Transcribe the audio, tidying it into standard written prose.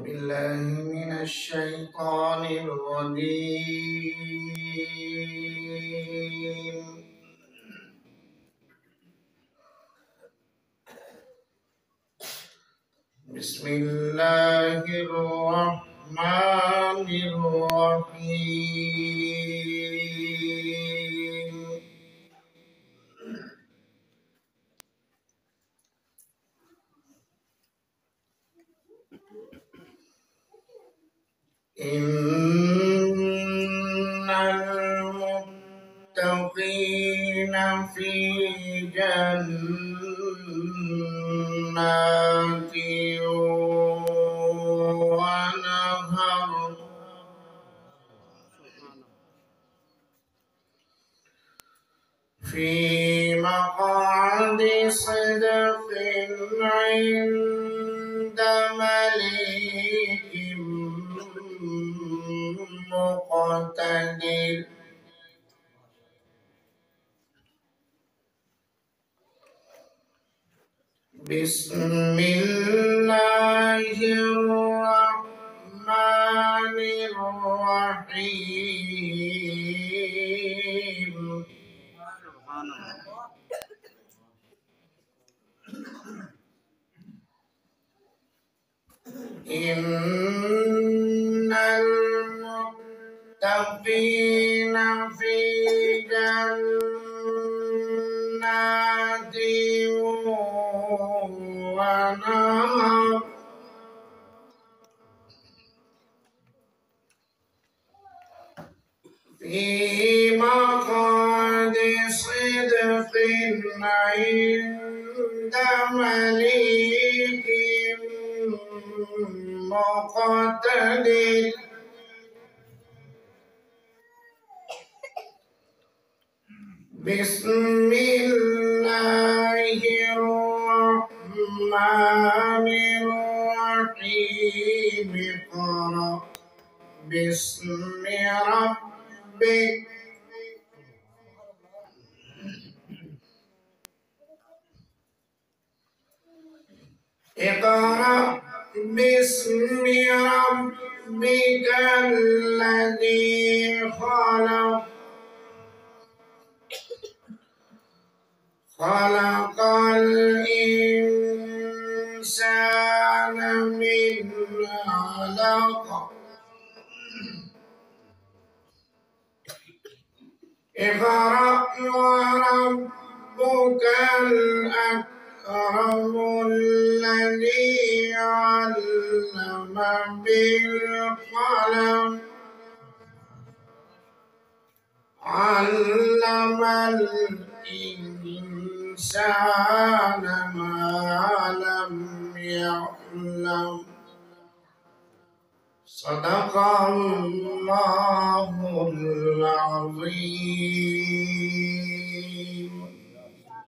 بالله من الشيطان الرجيم. بسم الله الرحمن الرحيم. إن المتقين في جنات ونهر في مقعد صدق عند مليك مقتدر. بسم الله الرحمن الرحيم. إن المتقين في جنات ونهر في مقعد صدق عند مليك مقتدر. بسم الله الرحمن الرحيم. اقرأ باسم ربك اقرأ باسم ربك الذي خلق. خلق الإنسان من علق. اقرأ وربك الأكرم الذي علم بالقلم. علم الإنسان ما لم يعلم. صدق الله العظيم.